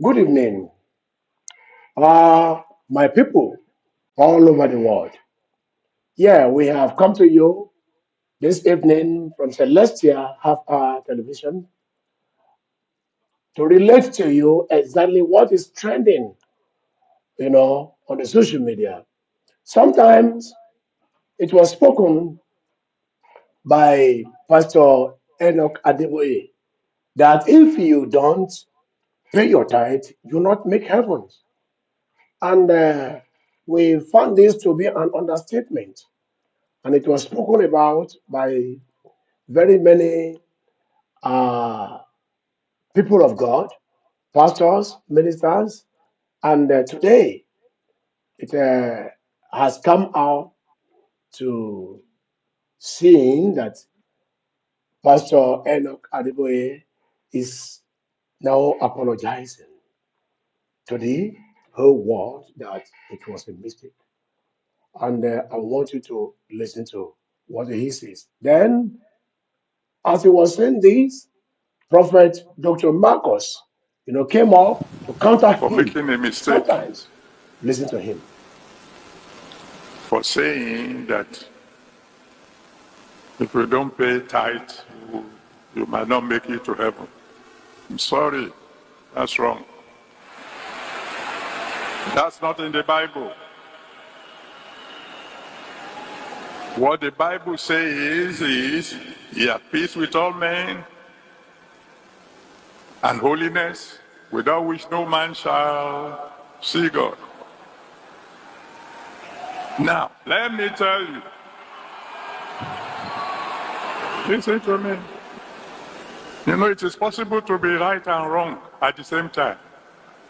Good evening, my people all over the world. Yeah, we have come to you this evening from Celestia Half Hour Television to relate to you exactly what is trending, on the social media. Sometimes it was spoken by Pastor Enoch Adeboye that if you don't pay your tithe, you not make heaven. And we found this to be an understatement. And it was spoken about by very many uh, people of God, pastors, ministers, and today it has come out to seeing that Pastor Enoch Adeboye is now apologizing to the whole world that it was a mistake. And I want you to listen to what he says. Then, as he was saying this, Prophet Dr. Marcus, came up to counter for him. making a mistake, Sometimes, listen to him. for saying that if you don't pay tithe, you might not make it to heaven. I'm sorry, that's wrong. That's not in the Bible. What the Bible says is, ye have peace with all men, and holiness, without which no man shall see God. Now, let me tell you, listen to me. It is possible to be right and wrong at the same time.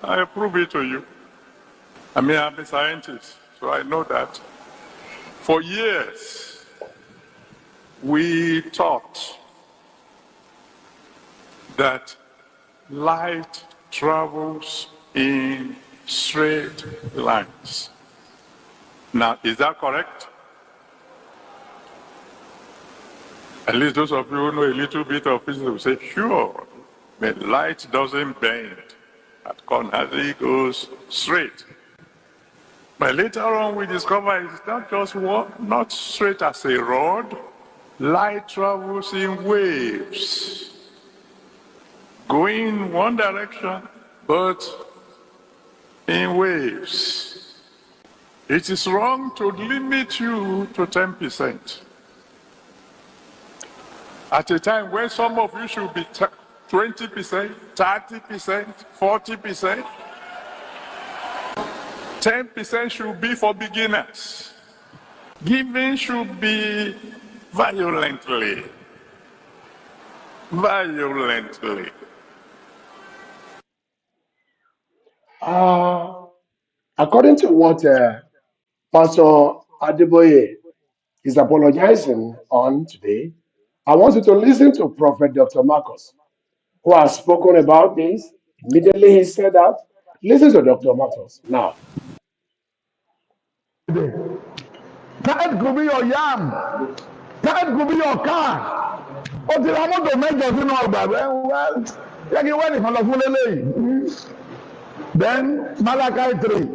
I prove it to you. I'm a scientist, so I know that. For years, we taught that light travels in straight lines. Now, is that correct? At least those of you who know a little bit of physics will say, sure, but light doesn't bend at corners, it goes straight. But later on we discover it's not just not straight as a rod. Light travels in waves, going one direction, but in waves. It is wrong to limit you to 10%. At a time when some of you should be 20%, 30%, 40%, 10% should be for beginners. Giving should be violently. According to what Pastor Adeboye is apologizing on today, I want you to listen to Prophet Dr. Marcus, who has spoken about this. Immediately he said that. Listen to Dr. Marcus now. Tithe could be your yam. Tithe could be your car. Ó ti ra mọ́tò mẹ́jọ sínú ọgbà rẹ̀ yẹ kí wẹ́ẹ̀nì kan lọ fún lélẹ́yìí. Then Malachi 3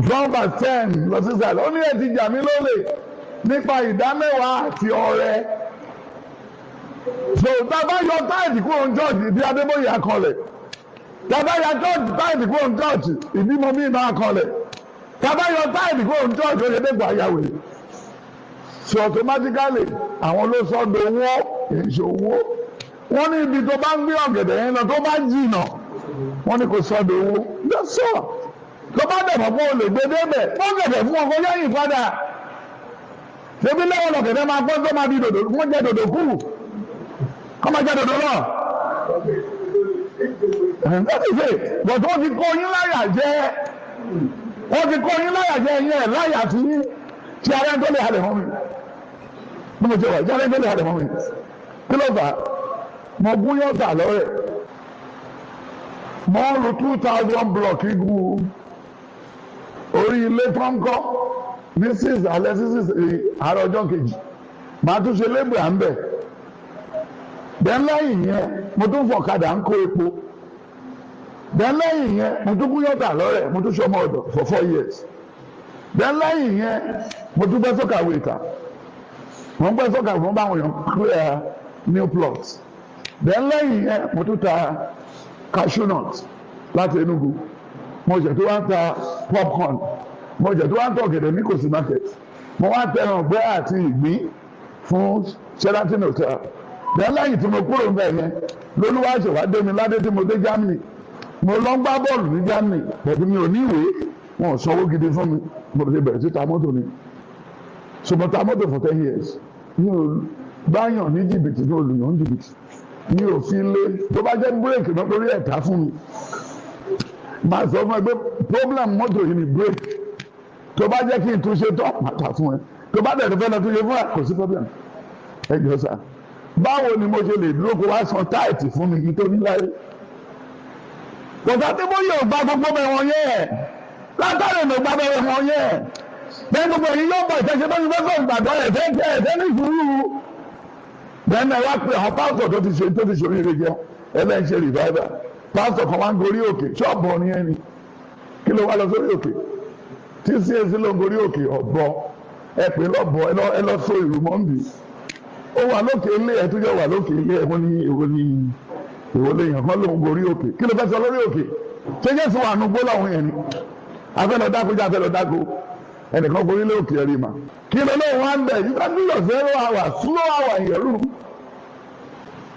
from verse 10 lọ sí sàlẹ̀. Ó ní ẹ ti jà mí lólè nípa ìdámẹ́wàá àti ọrẹ. So tábà yọ táìdì kúrò ní church ìdí Adébóyè akọlẹ̀. Tábà yọ táìdì kúrò ní church ìdí mọ́mí iná akọlẹ̀. Tábà yọ táìdì kúrò ní church Oyèdèpọ̀ àyàwó. So automatically àwọn ló sọ de owó ìṣòwò. Wọ́n ní ibi tó bá ń gbé ọ̀gẹ̀dẹ̀ yẹn lọ tó bá jìnà wọ́n ní kò sọ de owó. Lọ́sọ̀ tó bá dẹ̀bọ̀ pé o lè gbé débẹ̀ wọ́n gẹ̀dẹ̀ fún ọkọ̀ lẹ́yìn padà. Ṣébí lẹ́wọ̀n lọ̀gẹ̀dẹ̀ máa pọ́n tó máa di dòdò wọ́n jẹ́ dòdò kù. Kọ́ máa jẹ́ dòdò náà. Láti ṣe bọ̀dọ̀ wọ́n ti kó yín láyà jẹ́ ẹ̀yìn ẹ̀ láyà tí tí ara ń tó lè halẹ̀ mọ́ mi. Bí mo ṣe wà, tí ara ń tó lè halẹ̀ mọ́ mi. Kí ló fà á? Mo gún yọ̀ọ̀tà lọ́rẹ̀. Mo ń lu 2000 block igun orí ilé tó ń kọ́ ní 6 alẹ́ sí 6 àárọ̀ ọjọ́ kejì. Màá tún ṣe lébè à ń bẹ̀. Bẹ́ẹ̀ lẹ́yìn yẹn, mo tún fọ̀kadà ń kó epo. then lẹ́yìn yẹn mo tún kú yọ̀tà lọ́rẹ̀ mo tún ṣọmọ ọ̀dọ̀ for 4 years. Then lẹ́yìn yẹn mo tún gbẹ́ sọ́kà wéta mo ń gbẹ́ sọ́kà fún báwọn èèyàn clear new plots. Then lẹ́yìn yẹn mo tún ta cashew nut láti Enugu, mo jẹ̀ tó wá ń ta popcorn, mo jẹ̀ tó wá ń tọ̀ gẹ̀dẹ̀ ní Kòsí market, mo wá tẹran ọ̀gbẹ́ àti ìgbín fún Sheraton hotel. Then lẹ́yìn tí mo kúrò ń bẹ̀ yẹn lolúwa ṣe wá dé mi ládé tí mo dé Germany, mo lọ ń gbá bọ́ọ̀lù ní Germany pẹ̀lú mi ò ní ìwé, wọn ò sanwó gidi fún mi, mo ti bẹ̀rẹ̀ sí ta mọ́tò ni. So mo ta mọ́tò for 10 years, mi ò báyàn ní jìbìtì ní olùyàn ní jìbìtì, mi ò fi lé tó bá jẹ́ bírèkì náà lórí ẹ̀ta fún mi. Màá sọ fún ẹ pé problem mọ́tò yìí ni bírèkì, tó bá jẹ́ kí n tún ṣe tán màtà fún ẹ, tó bá dẹ̀ tó fẹ́ lọ tún ṣe fún ẹ kò sí problem. Ẹ jọ sá, báwo ni mo ṣe lè dúró kó wá san táìtì fún mi nítorí láyé? Kòtà tí mo yóò gba gbogbo ẹ̀wọ̀n yẹn látàrí ìmọ̀ gba ẹ̀wọ̀n yẹn bẹ́ẹ̀ gbogbo èyí yóò bọ̀ ìtẹ́sẹ̀ bá yúfẹ́ fún ìgbàgbọ́ ẹ̀tẹ́ ní ìṣúrú. Bẹ́ẹ̀ náà wá pé àwọn pásítọ̀ tó ti ṣe oríire jẹ ẹlẹ́ ń ṣe revival, pásítọ̀ kan wá ń gorí òkè ṣọ́ọ̀bù ọ̀ni ẹni kí ló wá lọ sórí òkè tí CAC ló ń gorí òkè ọ̀bọ ẹ pè lọ́bọ̀ ẹ lọ so ìlú mọ́ǹdì ó wà lókè ilé ẹ tó jẹ́ wà lókè ilé ẹ ìwọlé èèyàn kan ló ń gorí òkè kí ló fẹ́ sọ lórí òkè ṣé Jésù wà nù gbólọ̀ àwọn yẹn ni afẹ́lọ́ dáko jẹ́ afẹ́lọ́ dáko ẹnìkan gorí lé òkè ẹ̀rí mà kí ló lóun wá ń bẹ̀ you can do your 0 hour slow hour in your room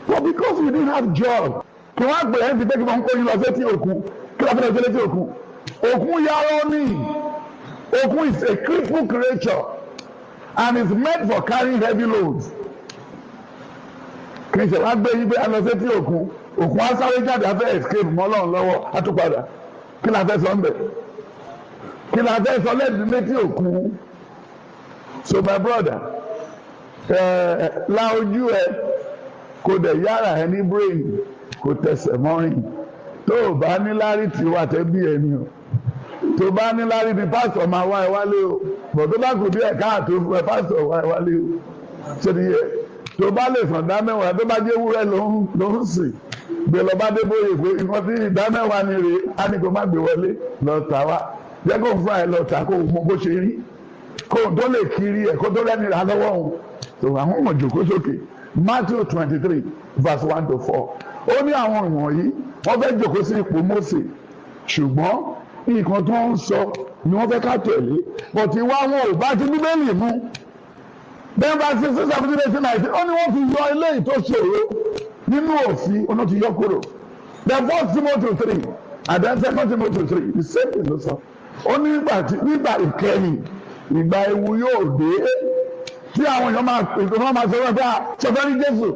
but because you didn't have job kí wọ́n á pè é ti pé kí wọ́n kó yín lọ sétí òkun kí ló fẹ́lẹ́ sétí òkun òkun yarọ ní òkun is a cripple creature and is meant for carrying heavy loads kì í ṣe wá gbé yín pé a lọ sétí òkun òkun á sáré jáde afẹ́ escape mọ́ Ọlọ́run lọ́wọ́ á tún padà kí la fẹ́ sọ ń bẹ̀ kí la fẹ́ sọ lẹ́ẹ̀dín létí òkun. So my brother la ojú ẹ kò dẹ̀ yára ẹ ní brain kò tẹsẹ̀ mọ́rin tó o bá ní lárí tí wà tẹ́ bí ẹni o tó bá ní lárí ni pásítọ̀ máa wá ẹ wálé o bọ̀ tó bá kù bí ẹ̀ káàtó fún ẹ pásítọ̀ wá ẹ wálé o ṣé ni yẹ tó bá lè sàn dámẹ́wàá tó bá jẹ́ ewúrẹ́ ló ń sìn gbé lọ bá dé bóyè pé nǹkan tí ìdámẹ́wàá ni rèé á ní kó má gbé wọlé lọ tà wá jẹ́ kó fún ẹ lọ tà kó mọ bó ṣe rí kó tó lè kiri ẹ̀ kó tó lẹ́ni rà lọ́wọ́ òun tó àwọn ọmọ jòkó sókè Matthew 23 verse 1 to 4 ó ní àwọn ìwọ̀nyí wọ́n fẹ́ jòkó sí ipò Mósè ṣùgbọ́n nǹkan tó ń sọ ni wọ́n fẹ́ ká tẹ̀lé bọ̀tí wá wọn ò bá ti Bíbélì mú bẹ́ẹ̀ bá 16 17 18 19 ó ní wọ́n fi yọ eléyìí tó ṣòro nínú òfin ọ̀nà ti yọ kúrò the 1 Timothy 3 and then 2 Timothy 3 the same thing ló sọ ó ní nígbà ìkẹyìn ìgbà ewu yóò dé tí àwọn èèyàn máa pè tó wọ́n máa sọ wọ́n pé ṣọfẹ́ ní Jésù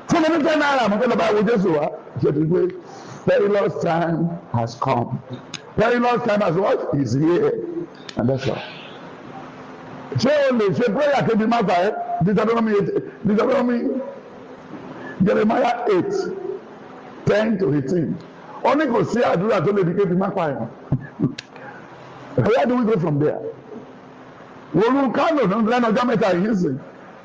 fún mi ní 10 naira mo fẹ́ lọ bá wo Jésù wá ṣe ti pé perilous time has come perilous time has what is here and that's all. Ṣé o lè ṣe prayer kébi má fà ẹ́ Deuteronomy Jeremiah 8 10 to 18 ó ní kò sí àdúrà tó lè di kébi má fà ẹ́ where do we go from there? Wòlú Kánò lẹ́nu ọjọ́ mẹ́ta yìí sìn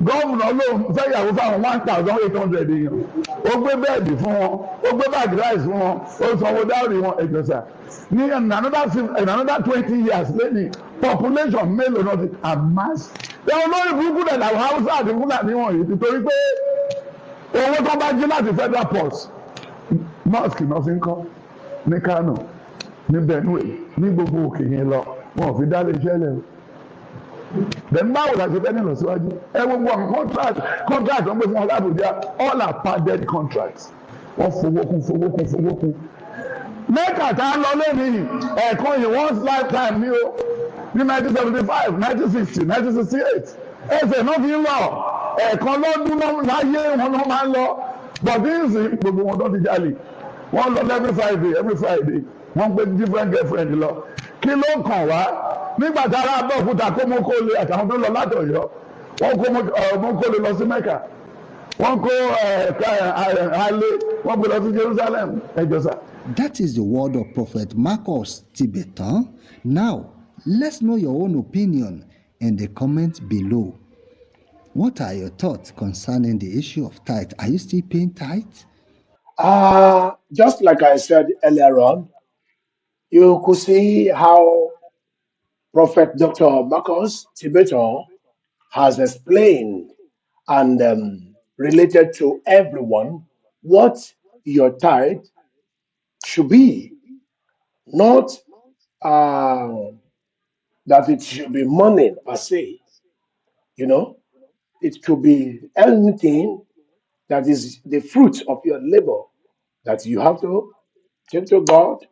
gọ́ọ̀mùnà lóun fẹ́ yàwó fáwọn 1,800 èèyàn ó gbé bẹ́ẹ̀dì fún wọn ó gbé báàgì ráìsì fún wọn ó sanwó dáórì wọn ẹ̀jọ̀sà ní another 20 years lẹ́yìn population mélòó náà ti amass ẹ̀wọ̀n lórí burúkú dẹ̀ làwọn Haúsá àti Fúlàní wọ̀nyí ti torí pé owó tó bá jí láti Federal Port mosque náà fi ń kọ́ ní Kánò ní Benue ní gbogbo òkè yẹn lọ wọn ò fi dá lé iṣẹ́ lẹ̀ then báwo la ṣe fẹ́ ní ìlọsíwájú ẹ gbogbo àwọn contract wọ́n gbé fún wọn l'Abuja all are padded contracts wọ́n fowó kún mẹ́kà tá a lọ lẹ́yìn ẹ̀ẹ̀kan yìí once lifetime ní o ní 1975 1960 1968 ẹsẹ̀ náà fi ń lọ ẹ̀ẹ̀kan lọ́dún láyé wọn náà máa ń lọ but this gbogbo wọn tó ti jalè wọ́n lọ every Friday wọ́n gbé different girlfriend lọ kí ló kàn wá nígbà tí ará Abẹ́òkúta kó Mọ́kólé àtàwọn tó lọ láti Ọ̀yọ́ wọ́n kó Mọ́kólé lọ sí Mẹ́kà wọ́n kó Alé wọ́n gbé lọ sí Jerusalem ẹjọ́sà. That is the word of Prophet Marcus Tibetan. Now, let's know your own opinion in the comments below. What are your thoughts concerning the issue of tithe? Are you still paying tithe? Just like I said earlier on, you could see how Prophet Dr. Marcus Tibetan has explained and related to everyone what your tithe should be. Not uh, that it should be money per se, you know, it could be anything that is the fruit of your labor that you have to give to God.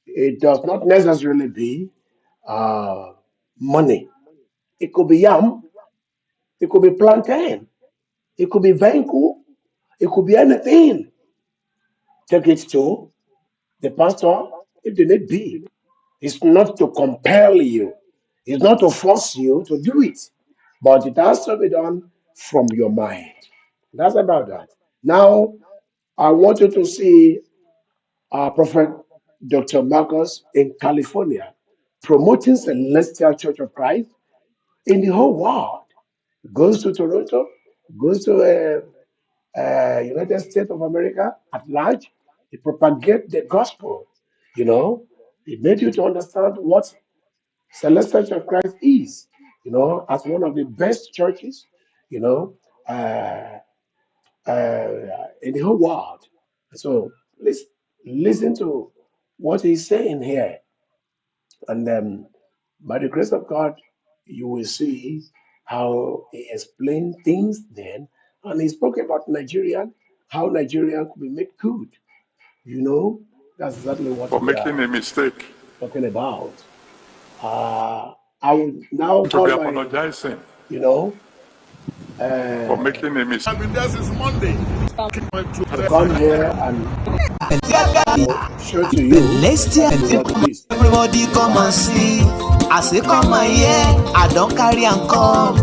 It does not necessarily be uh, money. It could be yam, it could be plantain, it could be venku, it could be anything. Take it to the pastor if the need be. It's not to compel you, it's not to force you to do it, but it has to be done from your mind. That's about that. Now, I want you to see Prophet Dr. Marcus in California promoting Celestial Church of Christ in the whole world. Goes to Toronto, goes to United States of America at large. He propagates the gospel. You know, he made you to understand what Celestial Church of Christ is. You know, as one of the best churches. You know, uh, in the whole world. So please listen to what he's saying here, and by the grace of God, you will see how he explained things then, and he spoke about Nigeria, how Nigeria could be made good. You know, that's exactly what for we making are a mistake, talking about. I will now to be call my, apologizing you know, for uh, making a mistake. I've been there since Monday. to come here and show to you Celestial exactly what it is. everybody come and see. I say come and hear, I don't carry and come.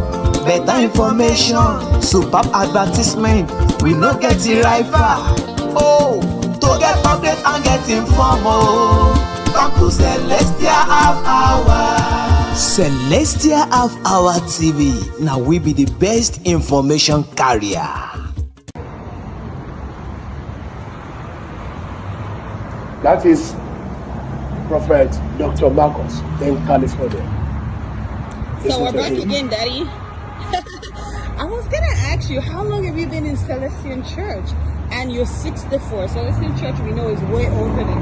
Better information, superb advertisement. We no get the rival. Oh, to get update and get informed. Oh, come to Celestial Half Hour. Celestial Half Hour TV. Now we be the best information carrier. That is Prophet Dr. Marcos in California. So Listen we're to back him. again, Daddy. I was gonna ask you, how long have you been in Celestian Church? And you're 64. Celestian Church, we know, is way older than